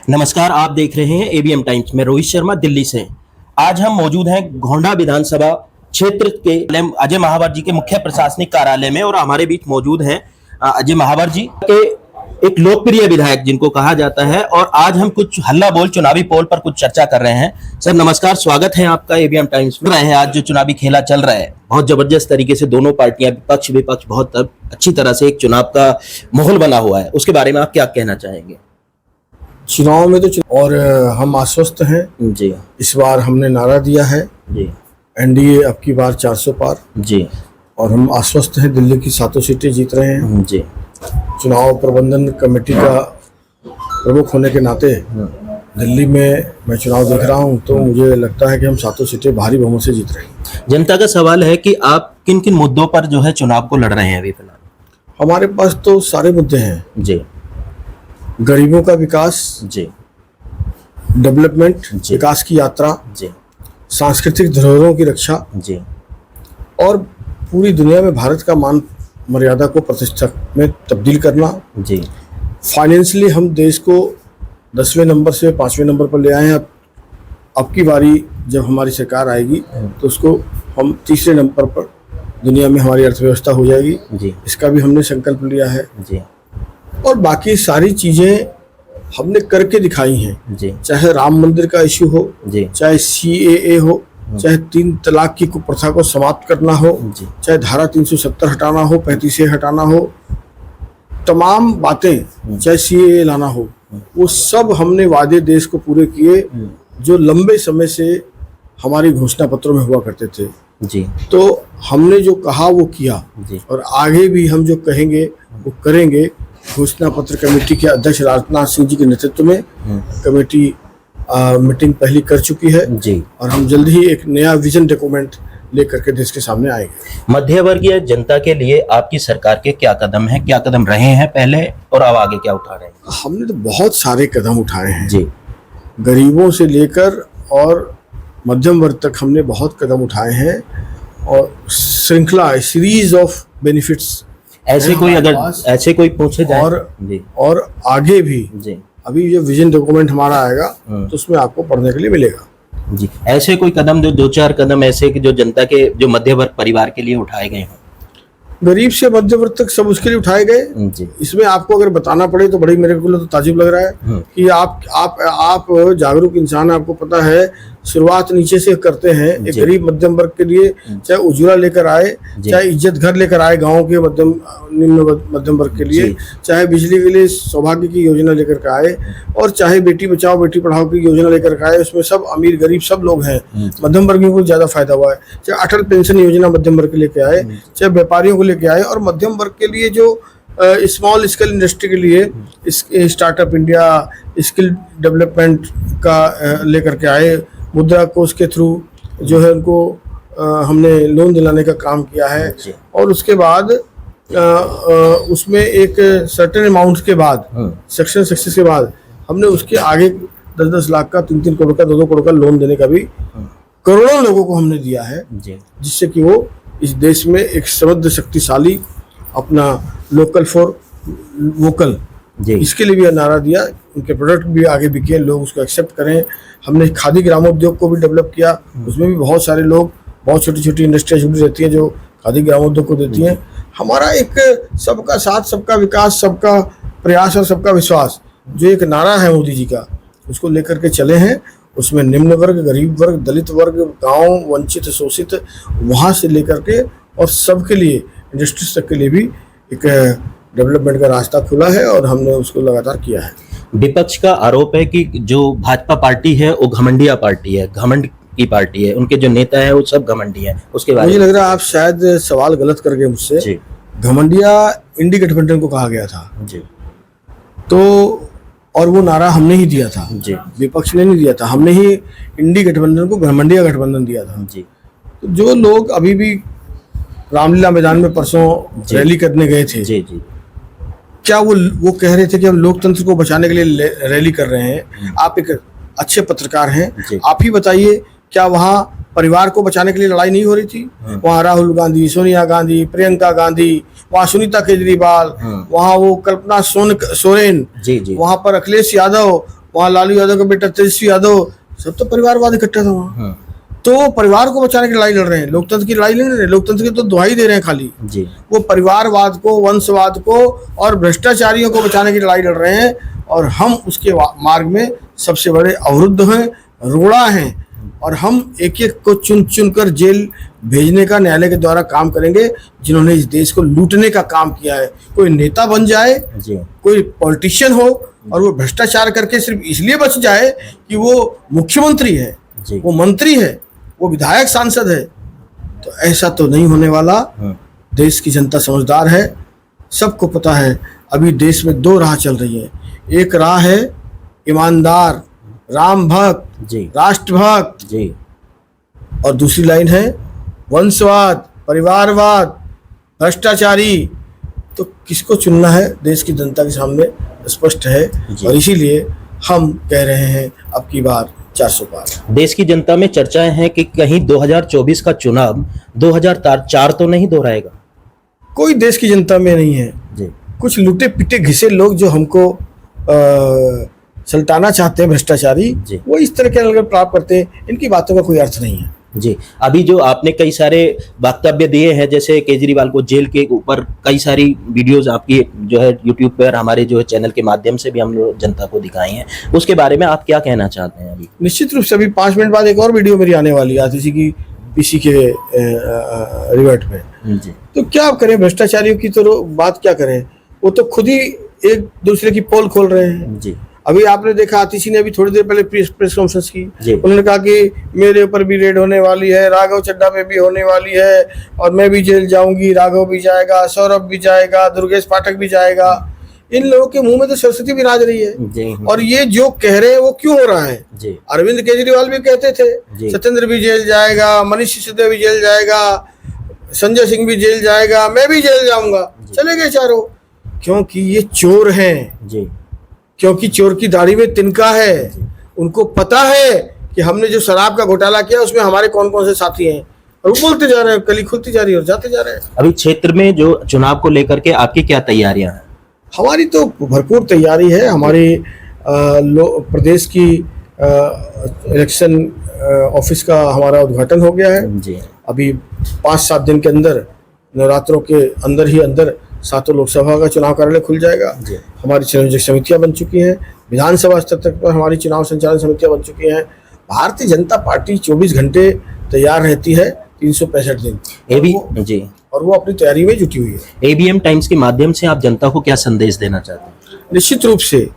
नमस्कार, आप देख रहे हैं एबीएम टाइम्स। मैं रोहित शर्मा दिल्ली से। आज हम मौजूद हैं गोंडा विधानसभा क्षेत्र के अजय महावर जी के मुख्य प्रशासनिक कार्यालय में और हमारे बीच मौजूद हैं अजय महावर जी के एक लोकप्रिय विधायक जिनको कहा जाता है। और आज हम कुछ हल्ला बोल चुनावी पोल पर कुछ चर्चा कर रहे हैं। सर नमस्कार, स्वागत है आपका एबीएम टाइम्स में। आज जो चुनावी खेला चल रहा है बहुत जबरदस्त तरीके से, दोनों पार्टियां पक्ष विपक्ष बहुत अच्छी तरह से एक चुनाव का माहौल बना हुआ है, उसके बारे में आप क्या कहना चाहेंगे? चुनाव में तो और हम आश्वस्त हैं जी। इस बार हमने नारा दिया है जी। एनडीए अब की बार 400 पार जी। और हम आश्वस्त हैं, दिल्ली की 7 सीटें जीत रहे हैं। जी। चुनाव प्रबंधन कमेटी का प्रमुख होने के नाते दिल्ली में मैं चुनाव देख रहा हूं तो मुझे लगता है कि हम 7 सीटें भारी बहुमत से जीत रहे हैं। जनता का सवाल है कि आप किन किन मुद्दों पर जो है चुनाव को लड़ रहे हैं अभी फिलहाल? हमारे पास तो सारे मुद्दे हैं जी। गरीबों का विकास, जी। डेवलपमेंट, जी। विकास की यात्रा, जी। सांस्कृतिक धरोहरों की रक्षा जी। और पूरी दुनिया में भारत का मान मर्यादा को प्रतिष्ठा में तब्दील करना। जी। फाइनेंशियली हम देश को 10वें नंबर से 5वें नंबर पर ले आए हैं। अब की बारी जब हमारी सरकार आएगी तो उसको हम 3रे नंबर पर दुनिया में हमारी अर्थव्यवस्था हो जाएगी। जी। इसका भी हमने संकल्प लिया है। जी। और बाकी सारी चीज़ें हमने करके दिखाई हैं। जी। चाहे राम मंदिर का इश्यू हो, जी। चाहे CAA हो, चाहे 3 तलाक की कुप्रथा को समाप्त करना हो, जी। चाहे धारा 370 हटाना हो, 35A हटाना हो, तमाम बातें, चाहे CAA लाना हो, वो सब हमने वादे देश को पूरे किए जो लंबे समय से हमारी घोषणा पत्रों में हुआ करते थे। जी। तो हमने जो कहा वो किया जी। और आगे भी हम जो कहेंगे वो करेंगे। घोषणा पत्र कमेटी के अध्यक्ष राजनाथ सिंह जी के नेतृत्व में कमेटी मीटिंग पहली कर चुकी है। जी। और हम जल्द ही एक नया विजन डॉक्यूमेंट लेकर के देश के सामने आएंगे। मध्य वर्गीय जनता के लिए आपकी सरकार के क्या कदम हैं, क्या कदम रहे हैं पहले और अब आगे क्या उठा रहे हैं? हमने तो बहुत सारे कदम उठाए हैं। जी। गरीबों से लेकर और मध्यम वर्ग तक हमने बहुत कदम उठाए हैं और श्रृंखला सीरीज ऑफ बेनिफिट्स ऐसे कोई अगर ऐसे कोई पूछे जाए और आगे भी जी। अभी जो विजन डॉक्यूमेंट हमारा आएगा तो उसमें आपको पढ़ने के लिए मिलेगा। जी। ऐसे कोई कदम जो 2-4 कदम ऐसे कि जो जनता के जो मध्य वर्ग परिवार के लिए उठाए गए हैं? गरीब से मध्य वर्ग तक सब उसके लिए उठाए गए। जी। इसमें इसमें आपको अगर बताना पड़े तो बड़ी मेरे को तो ताजुब लग रहा है कि आप जागरूक इंसान, आपको पता है शुरुआत नीचे से करते हैं। एक गरीब मध्यम वर्ग के लिए चाहे उज्ज्वला लेकर आए, चाहे इज्जत घर लेकर आए गांव के निम्न मध्यम वर्ग के लिए, चाहे बिजली के लिए सौभाग्य की योजना लेकर के आए और चाहे बेटी बचाओ बेटी पढ़ाओ की योजना लेकर के आए। उसमें सब अमीर गरीब सब लोग हैं। मध्यम वर्ग को ज़्यादा फायदा हुआ है। चाहे अटल पेंशन योजना मध्यम वर्ग के लेके आए, चाहे व्यापारियों को लेके आए और मध्यम वर्ग के लिए जो स्मॉल स्केल इंडस्ट्री के लिए स्टार्टअप इंडिया स्किल डेवलपमेंट का लेकर के आए। मुद्रा कोष के थ्रू जो है उनको हमने लोन दिलाने का काम किया है। और उसके बाद उसमें एक सर्टेन अमाउंट के बाद सेक्शन 66 के बाद हमने उसके आगे 10-10 लाख का 3-3 करोड़ का 2-2 करोड़ का लोन देने का भी करोड़ों लोगों को हमने दिया है, जिससे कि वो इस देश में एक समृद्ध शक्तिशाली अपना लोकल फॉर वोकल इसके लिए भी नारा दिया। उनके प्रोडक्ट भी आगे बिके, लोग उसको एक्सेप्ट करें। हमने खादी ग्रामोद्योग को भी डेवलप किया। उसमें भी बहुत सारे लोग, बहुत छोटी छोटी इंडस्ट्रियाँ जुड़ी रहती हैं जो खादी ग्रामोद्योग को देती हैं। हमारा एक सबका साथ, सबका विकास, सबका प्रयास और सबका विश्वास जो एक नारा है मोदी जी का, उसको लेकर के चले हैं। उसमें निम्न वर्ग, गरीब वर्ग, दलित वर्ग, गाँव, वंचित, शोषित, वहाँ से लेकर के और सबके लिए इंडस्ट्रीज तक के लिए भी एक डेवलपमेंट का रास्ता खुला है और हमने उसको लगातार किया है। विपक्ष का आरोप है कि जो भाजपा पार्टी है वो घमंडिया पार्टी है, घमंड की पार्टी है, उनके जो नेता है वो सब घमंडी है। उसके बारे में मुझे लग रहा है आप शायद सवाल गलत कर गए मुझसे। घमंडिया इंडी गठबंधन को कहा गया था जी। तो और वो नारा हमने ही दिया था जी, विपक्ष ने नहीं दिया था। हमने ही इंडी गठबंधन को घमंडिया गठबंधन दिया था जी। तो जो लोग अभी भी रामलीला मैदान में परसों रैली करने गए थे जी जी, क्या वो कह रहे थे कि हम लोकतंत्र को बचाने के लिए रैली कर रहे हैं? आप एक अच्छे पत्रकार हैं, आप ही बताइए क्या वहाँ परिवार को बचाने के लिए लड़ाई नहीं हो रही थी? वहाँ राहुल गांधी, सोनिया गांधी, प्रियंका गांधी, वहाँ सुनीता केजरीवाल, वहाँ वो कल्पना सोरेन, वहाँ पर अखिलेश यादव, वहाँ लालू यादव का बेटा तेजस्वी यादव, सब तो परिवारवाद इकट्ठा था वहाँ। तो वो परिवार को बचाने की लड़ाई लड़ रहे हैं, लोकतंत्र की लड़ाई नहीं लड़ रहे, लोकतंत्र की तो दुहाई दे रहे हैं खाली जी। वो परिवारवाद को, वंशवाद को और भ्रष्टाचारियों को बचाने की लड़ाई लड़ रहे हैं। और हम उसके मार्ग में सबसे बड़े अवरुद्ध हैं, रोड़ा हैं, और हम एक एक को चुन चुन कर जेल भेजने का न्यायालय के द्वारा काम करेंगे, जिन्होंने इस देश को लूटने का काम किया है। कोई नेता बन जाए जी। कोई पॉलिटिशियन हो और वो भ्रष्टाचार करके सिर्फ इसलिए बच जाए कि वो मुख्यमंत्री है, वो मंत्री है, वो विधायक सांसद है, तो ऐसा तो नहीं होने वाला। देश की जनता समझदार है, सबको पता है अभी देश में दो राह चल रही है। एक राह है ईमानदार, राम भक्त, राष्ट्रभक्त जी, और दूसरी लाइन है वंशवाद, परिवारवाद, भ्रष्टाचारी। तो किसको चुनना है देश की जनता के सामने स्पष्ट है, और इसीलिए हम कह रहे हैं अब की बार 400 पार। देश की जनता में चर्चाएं हैं कि कहीं 2024 का चुनाव 2004 तो नहीं दोहराएगा। कोई देश की जनता में नहीं है जी। कुछ लूटे पिटे घिसे लोग जो हमको सल्टाना चाहते हैं, भ्रष्टाचारी, वो इस तरह के अलग प्राप्त करते हैं। इनकी बातों का कोई अर्थ नहीं है जी। अभी जो आपने कई सारे वक्तव्य दिए हैं, जैसे केजरीवाल को जेल के ऊपर कई सारी वीडियोस आपकी जो है यूट्यूब पर, हमारे जो है चैनल के माध्यम से भी हम लोग जनता को दिखाई हैं, उसके बारे में आप क्या कहना चाहते हैं? अभी निश्चित रूप से अभी 5 मिनट बाद एक और वीडियो मेरी आने वाली है आतिशी की पीसी के रिवर्ट में जी। तो क्या करें, भ्रष्टाचारियों की तो बात क्या करें, वो तो खुद ही एक दूसरे की पोल खोल रहे हैं जी। अभी आपने देखा आतिशी ने अभी थोड़ी देर पहले प्रेस कॉन्फ्रेंस की, जी। उन्होंने कहा कि मेरे ऊपर भी रेड होने वाली है, राघव चड्ढा पे भी होने वाली है, और मैं भी जेल जाऊंगी, राघव भी जाएगा, सौरभ भी जाएगा, दुर्गेश पाठक भी जाएगा। इन लोगों के मुंह में तो सरस्वती भी नाच रही है जी। और ये जो कह रहे हैं वो क्यों हो रहा है जी। अरविंद केजरीवाल भी कहते थे सत्येंद्र भी जेल जाएगा, मनीष सिसोदिया भी जेल जाएगा, संजय सिंह भी जेल जाएगा, मैं भी जेल जाऊंगा। चले गए चारों, क्योंकि ये चोर हैं जी। क्योंकि चोर की दाढ़ी में तिनका है। उनको पता है कि हमने जो शराब का घोटाला किया उसमें हमारे कौन कौन से साथी हैं, और वो बोलते जा रहे हैं, कली खुलती जा रही है और जाते जा रहे हैं। अभी क्षेत्र में जो चुनाव को लेकर के आपकी क्या तैयारियां हैं? हमारी तो भरपूर तैयारी है। हमारी प्रदेश की इलेक्शन ऑफिस का हमारा उद्घाटन हो गया है जी। अभी 5-7 दिन के अंदर, नवरात्रों के अंदर ही अंदर 7 लोकसभा का चुनाव कार्यालय खुल जाएगा। हमारी संयोजक समितियां बन चुकी हैं, विधानसभा स्तर तक पर हमारी चुनाव संचालन समितियां बन चुकी हैं। भारतीय जनता पार्टी 24 घंटे तैयार रहती है, 365 दिन जी, और वो अपनी तैयारी में जुटी हुई है। ABM टाइम्स के माध्यम से आप जनता को क्या संदेश देना चाहते हैं? निश्चित रूप से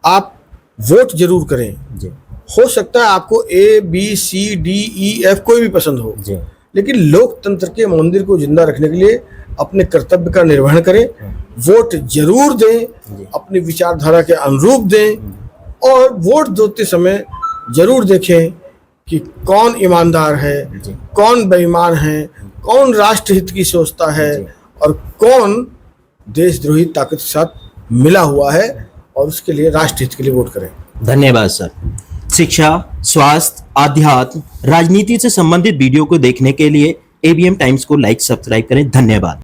आप वोट जरूर करें जी। हो सकता है आपको ABCDEF कोई भी पसंद हो जी। लेकिन लोकतंत्र के मंदिर को जिंदा रखने के लिए अपने कर्तव्य का निर्वहन करें, वोट जरूर दें, अपनी विचारधारा के अनुरूप दें, और वोट देते समय जरूर देखें कि कौन ईमानदार है, कौन बेईमान है, कौन राष्ट्रहित की सोचता है और कौन देशद्रोही ताकत के साथ मिला हुआ है, और उसके लिए राष्ट्रहित के लिए वोट करें। धन्यवाद सर। शिक्षा, स्वास्थ्य, आध्यात्म, राजनीति से संबंधित वीडियो को देखने के लिए ABM टाइम्स को लाइक, सब्सक्राइब करें। धन्यवाद।